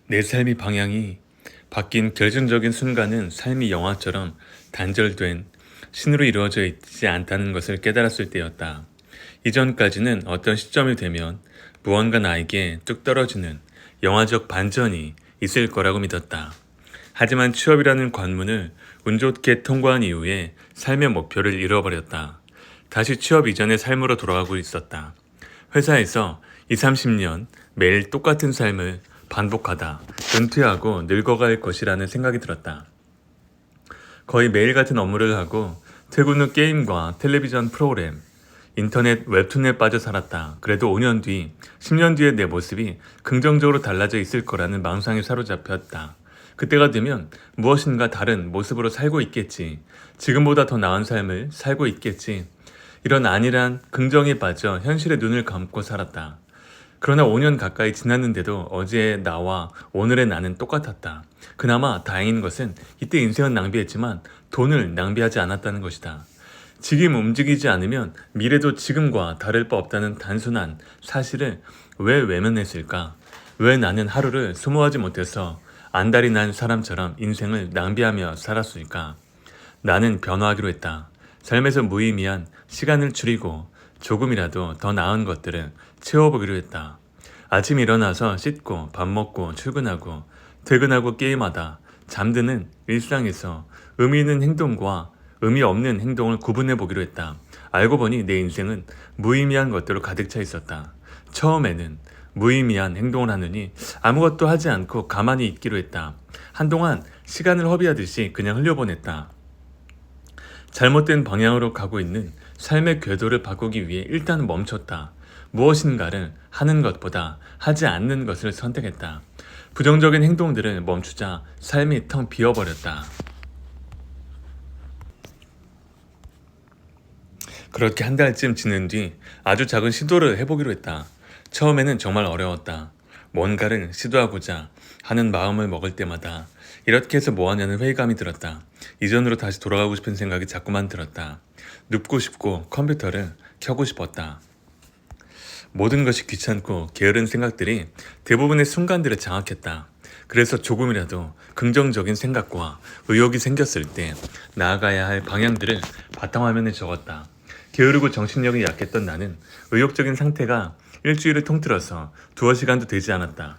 내 삶의 방향이 바뀐 결정적인 순간은 삶이 영화처럼 단절된 신으로 이루어져 있지 않다는 것을 깨달았을 때였다. 이전까지는 어떤 시점이 되면 무언가 나에게 뚝 떨어지는 영화적 반전이 있을 거라고 믿었다. 하지만 취업이라는 관문을 운 좋게 통과한 이후에 삶의 목표를 잃어버렸다. 다시 취업 이전의 삶으로 돌아가고 있었다. 회사에서 20, 30년 매일 똑같은 삶을 반복하다 은퇴하고 늙어갈 것이라는 생각이 들었다. 거의 매일 같은 업무를 하고 퇴근 후 게임과 텔레비전 프로그램, 인터넷 웹툰에 빠져 살았다. 그래도 5년 뒤, 10년 뒤의 내 모습이 긍정적으로 달라져 있을 거라는 망상에 사로잡혔다. 그때가 되면 무엇인가 다른 모습으로 살고 있겠지. 지금보다 더 나은 삶을 살고 있겠지. 이런 안일한 긍정에 빠져 현실에 눈을 감고 살았다. 그러나 5년 가까이 지났는데도 어제의 나와 오늘의 나는 똑같았다. 그나마 다행인 것은 이때 인생은 낭비했지만 돈을 낭비하지 않았다는 것이다. 지금 움직이지 않으면 미래도 지금과 다를 바 없다는 단순한 사실을 왜 외면했을까? 왜 나는 하루를 소모하지 못해서 안달이 난 사람처럼 인생을 낭비하며 살았을까? 나는 변화하기로 했다. 삶에서 무의미한 시간을 줄이고 조금이라도 더 나은 것들을 채워보기로 했다. 아침 일어나서 씻고 밥 먹고 출근하고 퇴근하고 게임하다 잠드는 일상에서 의미 있는 행동과 의미 없는 행동을 구분해 보기로 했다. 알고 보니 내 인생은 무의미한 것들로 가득 차 있었다. 처음에는 무의미한 행동을 하느니 아무것도 하지 않고 가만히 있기로 했다. 한동안 시간을 허비하듯이 그냥 흘려보냈다. 잘못된 방향으로 가고 있는 삶의 궤도를 바꾸기 위해 일단 멈췄다. 무엇인가를 하는 것보다 하지 않는 것을 선택했다. 부정적인 행동들을 멈추자 삶이 텅 비어버렸다. 그렇게 한 달쯤 지난 뒤 아주 작은 시도를 해보기로 했다. 처음에는 정말 어려웠다. 뭔가를 시도하고자 하는 마음을 먹을 때마다 이렇게 해서 뭐하냐는 회의감이 들었다. 이전으로 다시 돌아가고 싶은 생각이 자꾸만 들었다. 눕고 싶고 컴퓨터를 켜고 싶었다. 모든 것이 귀찮고 게으른 생각들이 대부분의 순간들을 장악했다. 그래서 조금이라도 긍정적인 생각과 의욕이 생겼을 때 나아가야 할 방향들을 바탕화면에 적었다. 게으르고 정신력이 약했던 나는 의욕적인 상태가 일주일을 통틀어서 두어 시간도 되지 않았다.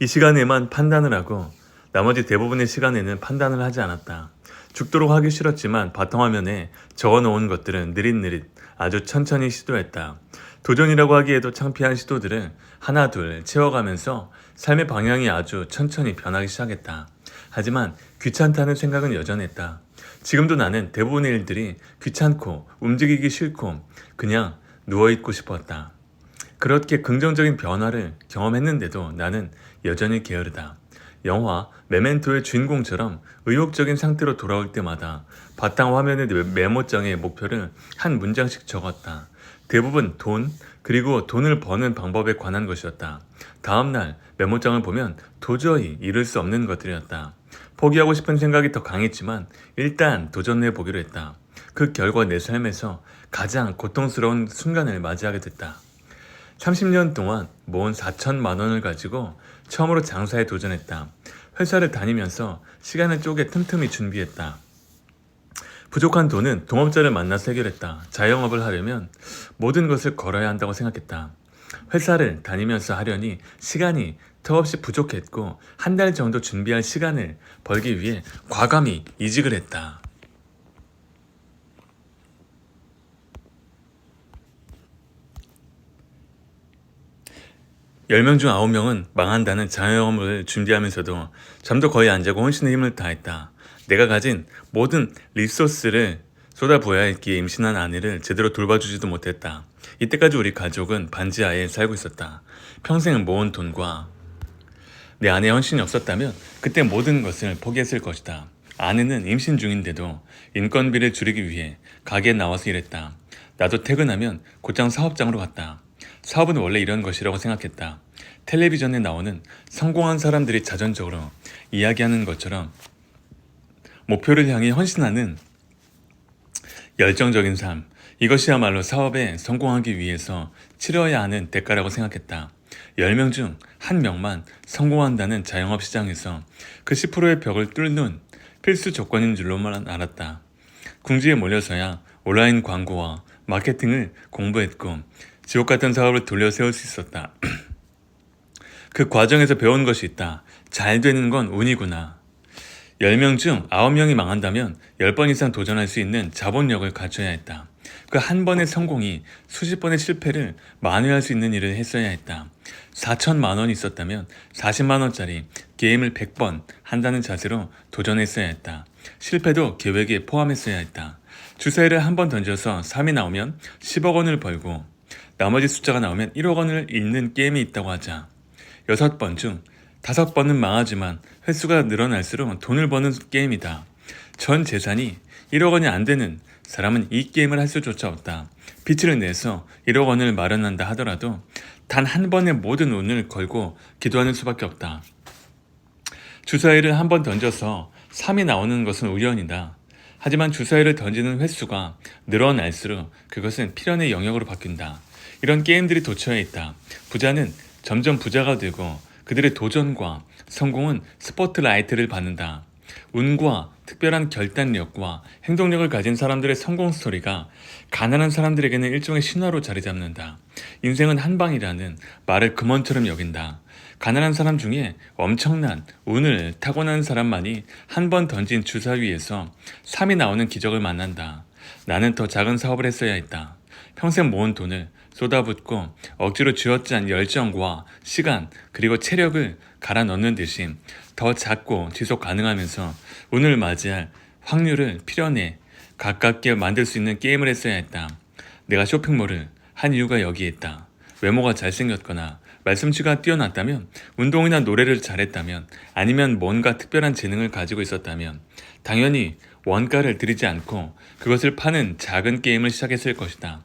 이 시간에만 판단을 하고 나머지 대부분의 시간에는 판단을 하지 않았다. 죽도록 하기 싫었지만 바탕화면에 적어놓은 것들은 느릿느릿 아주 천천히 시도했다. 도전이라고 하기에도 창피한 시도들을 하나 둘 채워가면서 삶의 방향이 아주 천천히 변하기 시작했다. 하지만 귀찮다는 생각은 여전했다. 지금도 나는 대부분의 일들이 귀찮고 움직이기 싫고 그냥 누워있고 싶었다. 그렇게 긍정적인 변화를 경험했는데도 나는 여전히 게으르다. 영화 메멘토의 주인공처럼 의욕적인 상태로 돌아올 때마다 바탕 화면의 메모장에 목표를 한 문장씩 적었다. 대부분 돈, 그리고 돈을 버는 방법에 관한 것이었다. 다음날 메모장을 보면 도저히 이룰 수 없는 것들이었다. 포기하고 싶은 생각이 더 강했지만 일단 도전해 보기로 했다. 그 결과 내 삶에서 가장 고통스러운 순간을 맞이하게 됐다. 30년 동안 모은 4천만 원을 가지고 처음으로 장사에 도전했다. 회사를 다니면서 시간을 쪼개 틈틈이 준비했다. 부족한 돈은 동업자를 만나서 해결했다. 자영업을 하려면 모든 것을 걸어야 한다고 생각했다. 회사를 다니면서 하려니 시간이 턱없이 부족했고 한 달 정도 준비할 시간을 벌기 위해 과감히 이직을 했다. 10명 중 9명은 망한다는 자영업을 준비하면서도 잠도 거의 안 자고 혼신의 힘을 다했다. 내가 가진 모든 리소스를 쏟아부어야 했기에 임신한 아내를 제대로 돌봐주지도 못했다. 이때까지 우리 가족은 반지하에 살고 있었다. 평생 모은 돈과 내 아내의 헌신이 없었다면 그때 모든 것을 포기했을 것이다. 아내는 임신 중인데도 인건비를 줄이기 위해 가게에 나와서 일했다. 나도 퇴근하면 곧장 사업장으로 갔다. 사업은 원래 이런 것이라고 생각했다. 텔레비전에 나오는 성공한 사람들이 자전적으로 이야기하는 것처럼 목표를 향해 헌신하는 열정적인 삶, 이것이야말로 사업에 성공하기 위해서 치러야 하는 대가라고 생각했다. 10명 중 1명만 성공한다는 자영업 시장에서 그 10%의 벽을 뚫는 필수 조건인 줄로만 알았다. 궁지에 몰려서야 온라인 광고와 마케팅을 공부했고 지옥 같은 사업을 돌려 세울 수 있었다. 그 과정에서 배운 것이 있다. 잘 되는 건 운이구나. 10명 중 9명이 망한다면 10번 이상 도전할 수 있는 자본력을 갖춰야 했다. 그 한 번의 성공이 수십 번의 실패를 만회할 수 있는 일을 했어야 했다. 4천만 원이 있었다면 40만 원짜리 게임을 100번 한다는 자세로 도전했어야 했다. 실패도 계획에 포함했어야 했다. 주사위를 한 번 던져서 3이 나오면 10억 원을 벌고 나머지 숫자가 나오면 1억 원을 잃는 게임이 있다고 하자. 6번 중 5번은 망하지만 횟수가 늘어날수록 돈을 버는 게임이다. 전 재산이 1억 원이 안 되는 사람은 이 게임을 할 수조차 없다. 빚을 내서 1억 원을 마련한다 하더라도 단 한 번의 모든 운을 걸고 기도하는 수밖에 없다. 주사위를 한 번 던져서 3이 나오는 것은 우연이다. 하지만 주사위를 던지는 횟수가 늘어날수록 그것은 필연의 영역으로 바뀐다. 이런 게임들이 도처에 있다. 부자는 점점 부자가 되고 그들의 도전과 성공은 스포트라이트를 받는다. 운과 특별한 결단력과 행동력을 가진 사람들의 성공 스토리가 가난한 사람들에게는 일종의 신화로 자리 잡는다. 인생은 한 방이라는 말을 금원처럼 여긴다. 가난한 사람 중에 엄청난 운을 타고난 사람만이 한 번 던진 주사위에서 3이 나오는 기적을 만난다. 나는 더 작은 사업을 했어야 했다. 평생 모은 돈을 쏟아붓고 억지로 쥐어짠 열정과 시간 그리고 체력을 갈아 넣는 대신 더 작고 지속 가능하면서 운을 맞이할 확률을 필연에 가깝게 만들 수 있는 게임을 했어야 했다. 내가 쇼핑몰을 한 이유가 여기에 있다. 외모가 잘생겼거나 말솜씨가 뛰어났다면, 운동이나 노래를 잘했다면, 아니면 뭔가 특별한 재능을 가지고 있었다면 당연히 원가를 들이지 않고 그것을 파는 작은 게임을 시작했을 것이다.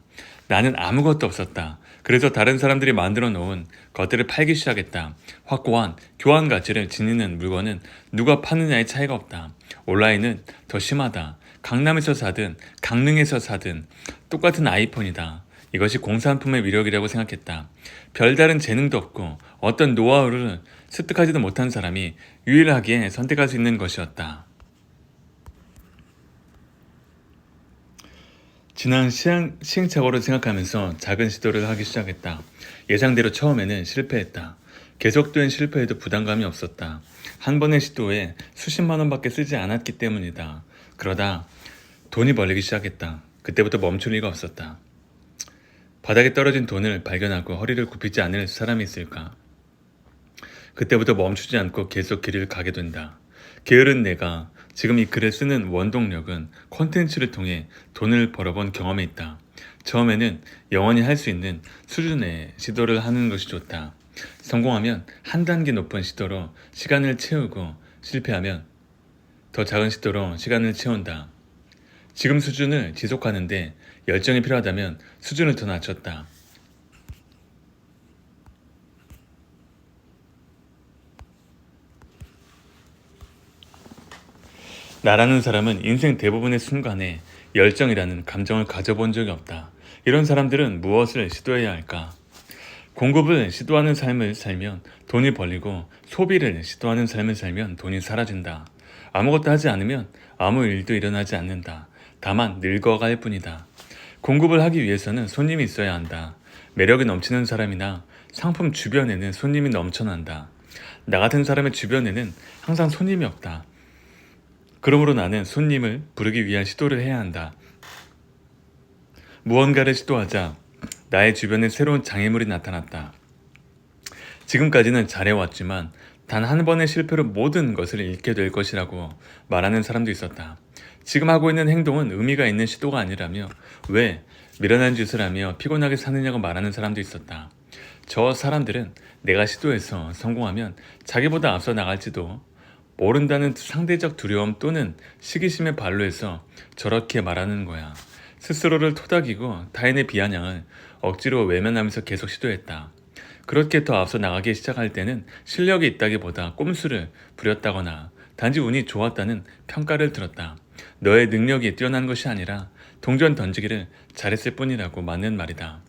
나는 아무것도 없었다. 그래서 다른 사람들이 만들어 놓은 것들을 팔기 시작했다. 확고한 교환 가치를 지니는 물건은 누가 파느냐의 차이가 없다. 온라인은 더 심하다. 강남에서 사든 강릉에서 사든 똑같은 아이폰이다. 이것이 공산품의 위력이라고 생각했다. 별다른 재능도 없고 어떤 노하우를 습득하지도 못한 사람이 유일하게 선택할 수 있는 것이었다. 지난 시행착오를 생각하면서 작은 시도를 하기 시작했다. 예상대로 처음에는 실패했다. 계속된 실패에도 부담감이 없었다. 한 번의 시도에 수십만 원밖에 쓰지 않았기 때문이다. 그러다 돈이 벌리기 시작했다. 그때부터 멈출 리가 없었다. 바닥에 떨어진 돈을 발견하고 허리를 굽히지 않을 사람이 있을까? 그때부터 멈추지 않고 계속 길을 가게 된다. 게으른 내가 지금 이 글을 쓰는 원동력은 콘텐츠를 통해 돈을 벌어본 경험에 있다. 처음에는 영원히 할 수 있는 수준의 시도를 하는 것이 좋다. 성공하면 한 단계 높은 시도로 시간을 채우고 실패하면 더 작은 시도로 시간을 채운다. 지금 수준을 지속하는데 열정이 필요하다면 수준을 더 낮췄다. 나라는 사람은 인생 대부분의 순간에 열정이라는 감정을 가져본 적이 없다. 이런 사람들은 무엇을 시도해야 할까? 공급을 시도하는 삶을 살면 돈이 벌리고 소비를 시도하는 삶을 살면 돈이 사라진다. 아무것도 하지 않으면 아무 일도 일어나지 않는다. 다만 늙어갈 뿐이다. 공급을 하기 위해서는 손님이 있어야 한다. 매력이 넘치는 사람이나 상품 주변에는 손님이 넘쳐난다. 나 같은 사람의 주변에는 항상 손님이 없다. 그러므로 나는 손님을 부르기 위한 시도를 해야 한다. 무언가를 시도하자 나의 주변에 새로운 장애물이 나타났다. 지금까지는 잘해왔지만 단 한 번의 실패로 모든 것을 잃게 될 것이라고 말하는 사람도 있었다. 지금 하고 있는 행동은 의미가 있는 시도가 아니라며 왜 미련한 짓을 하며 피곤하게 사느냐고 말하는 사람도 있었다. 저 사람들은 내가 시도해서 성공하면 자기보다 앞서 나갈지도 모른다는 상대적 두려움 또는 시기심에 반로해서 저렇게 말하는 거야. 스스로를 토닥이고 타인의 비아냥을 억지로 외면하면서 계속 시도했다. 그렇게 더 앞서 나가기 시작할 때는 실력이 있다기보다 꼼수를 부렸다거나 단지 운이 좋았다는 평가를 들었다. 너의 능력이 뛰어난 것이 아니라 동전 던지기를 잘했을 뿐이라고 맞는 말이다.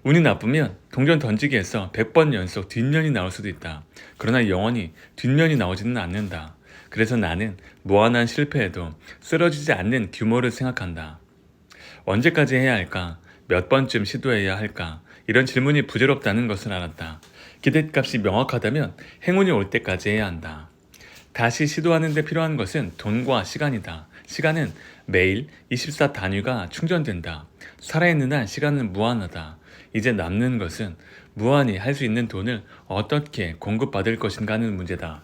운이 나쁘면 동전 던지기에서 100번 연속 뒷면이 나올 수도 있다. 그러나 영원히 뒷면이 나오지는 않는다. 그래서 나는 무한한 실패에도 쓰러지지 않는 규모를 생각한다. 언제까지 해야 할까? 몇 번쯤 시도해야 할까? 이런 질문이 부질없다는 것을 알았다. 기대값이 명확하다면 행운이 올 때까지 해야 한다. 다시 시도하는 데 필요한 것은 돈과 시간이다. 시간은 매일 24 단위가 충전된다. 살아있는 한 시간은 무한하다. 이제 남는 것은 무한히 할 수 있는 돈을 어떻게 공급받을 것인가 하는 문제다.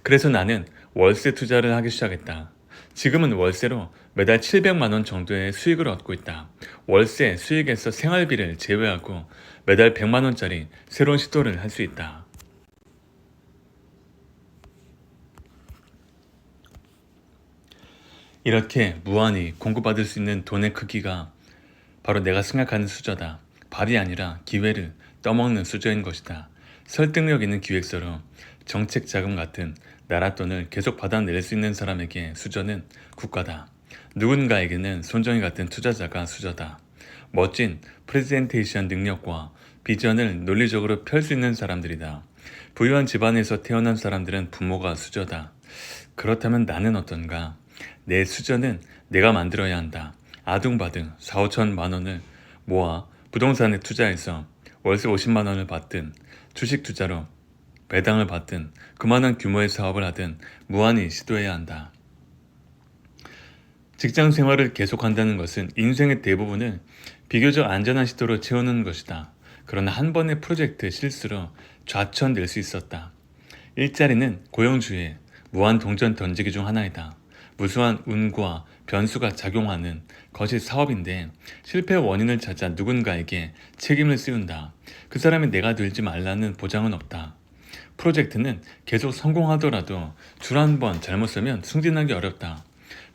그래서 나는 월세 투자를 하기 시작했다. 지금은 월세로 매달 700만 원 정도의 수익을 얻고 있다. 월세 수익에서 생활비를 제외하고 매달 100만 원짜리 새로운 시도를 할 수 있다. 이렇게 무한히 공급받을 수 있는 돈의 크기가 바로 내가 생각하는 수저다. 발이 아니라 기회를 떠먹는 수저인 것이다. 설득력 있는 기획서로 정책 자금 같은 나라 돈을 계속 받아낼 수 있는 사람에게 수저는 국가다. 누군가에게는 손정이 같은 투자자가 수저다. 멋진 프레젠테이션 능력과 비전을 논리적으로 펼 수 있는 사람들이다. 부유한 집안에서 태어난 사람들은 부모가 수저다. 그렇다면 나는 어떤가? 내 수저는 내가 만들어야 한다. 아둥바둥 4, 5천만 원을 모아 부동산에 투자해서 월세 50만 원을 받든 주식 투자로 배당을 받든 그만한 규모의 사업을 하든 무한히 시도해야 한다. 직장 생활을 계속한다는 것은 인생의 대부분을 비교적 안전한 시도로 채우는 것이다. 그러나 한 번의 프로젝트 실수로 좌천될 수 있었다. 일자리는 고용주의 무한 동전 던지기 중 하나이다. 무수한 운과 변수가 작용하는 것이 사업인데 실패의 원인을 찾아 누군가에게 책임을 씌운다. 그 사람이 내가 되지 말라는 보장은 없다. 프로젝트는 계속 성공하더라도 줄 한 번 잘못 쓰면 승진하기 어렵다.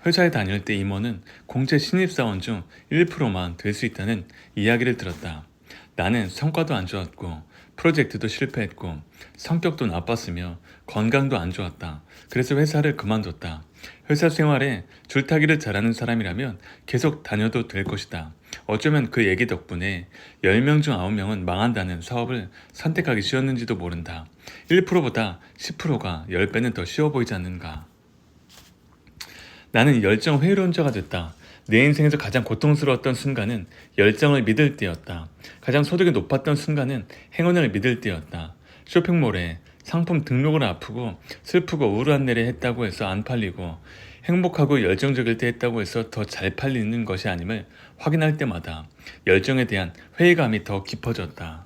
회사에 다닐 때 임원은 공채 신입사원 중 1%만 될 수 있다는 이야기를 들었다. 나는 성과도 안 좋았고 프로젝트도 실패했고 성격도 나빴으며 건강도 안 좋았다. 그래서 회사를 그만뒀다. 회사 생활에 줄타기를 잘하는 사람이라면 계속 다녀도 될 것이다. 어쩌면 그 얘기 덕분에 10명 중 9명은 망한다는 사업을 선택하기 쉬웠는지도 모른다. 1%보다 10%가 10배는 더 쉬워 보이지 않는가. 나는 열정 회의론자가 됐다. 내 인생에서 가장 고통스러웠던 순간은 열정을 믿을 때였다. 가장 소득이 높았던 순간은 행운을 믿을 때였다. 쇼핑몰에 상품 등록을 아프고 슬프고 우울한 날에 했다고 해서 안 팔리고 행복하고 열정적일 때 했다고 해서 더 잘 팔리는 것이 아님을 확인할 때마다 열정에 대한 회의감이 더 깊어졌다.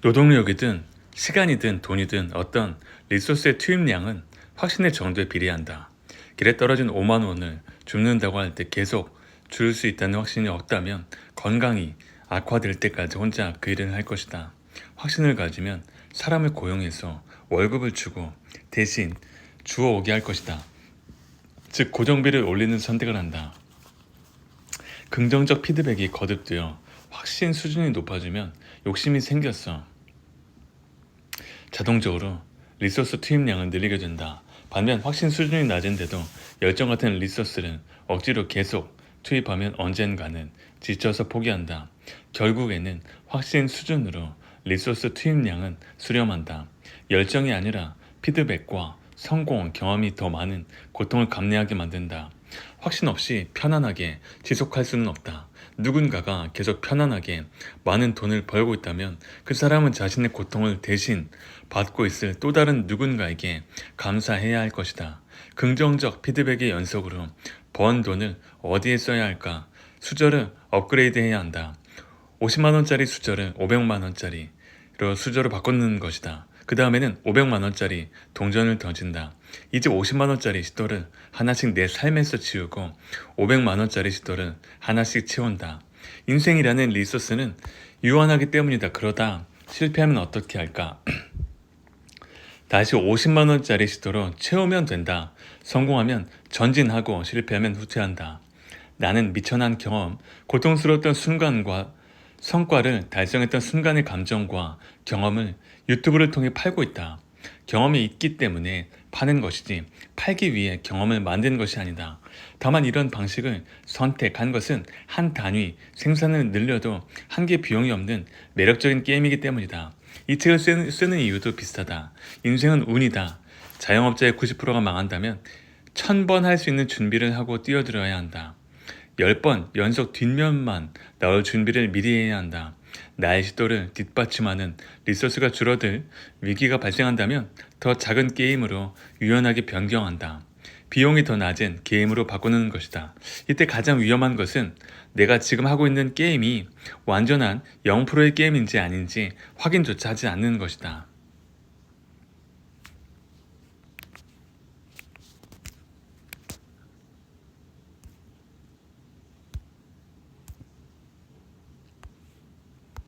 노동력이든 시간이든 돈이든 어떤 리소스의 투입량은 확신의 정도에 비례한다. 길에 떨어진 5만 원을 줍는다고 할 때 계속 줄 수 있다는 확신이 없다면 건강이 악화될 때까지 혼자 그 일을 할 것이다. 확신을 가지면 사람을 고용해서 월급을 주고 대신 주워오게 할 것이다. 즉 고정비를 올리는 선택을 한다. 긍정적 피드백이 거듭되어 확신 수준이 높아지면 욕심이 생겼어. 자동적으로 리소스 투입량을 늘리게 된다. 반면 확신 수준이 낮은데도 열정 같은 리소스를 억지로 계속 투입하면 언젠가는 지쳐서 포기한다. 결국에는 확신 수준으로 리소스 투입량은 수렴한다. 열정이 아니라 피드백과 성공 경험이 더 많은 고통을 감내하게 만든다. 확신 없이 편안하게 지속할 수는 없다. 누군가가 계속 편안하게 많은 돈을 벌고 있다면 그 사람은 자신의 고통을 대신 받고 있을 또 다른 누군가에게 감사해야 할 것이다. 긍정적 피드백의 연속으로 번 돈을 어디에 써야 할까? 수저를 업그레이드해야 한다. 50만 원짜리 수저를 500만 원짜리로 수저로 바꾸는 것이다. 그 다음에는 500만 원짜리 동전을 던진다. 이제 50만 원짜리 시도를 하나씩 내 삶에서 치우고 500만 원짜리 시도를 하나씩 채운다. 인생이라는 리소스는 유한하기 때문이다. 그러다 실패하면 어떻게 할까? 다시 50만 원짜리 시도로 채우면 된다. 성공하면 전진하고 실패하면 후퇴한다. 나는 미천한 경험, 고통스러웠던 순간과 성과를 달성했던 순간의 감정과 경험을 유튜브를 통해 팔고 있다. 경험이 있기 때문에 파는 것이지 팔기 위해 경험을 만드는 것이 아니다. 다만 이런 방식을 선택한 것은 한 단위 생산을 늘려도 한계 비용이 없는 매력적인 게임이기 때문이다. 이 책을 쓰는 이유도 비슷하다. 인생은 운이다. 자영업자의 90%가 망한다면 1000번 할 수 있는 준비를 하고 뛰어들어야 한다. 10번 연속 뒷면만 나올 준비를 미리 해야 한다. 나의 시도를 뒷받침하는 리소스가 줄어들 위기가 발생한다면 더 작은 게임으로 유연하게 변경한다. 비용이 더 낮은 게임으로 바꾸는 것이다. 이때 가장 위험한 것은 내가 지금 하고 있는 게임이 완전한 0%의 게임인지 아닌지 확인조차 하지 않는 것이다.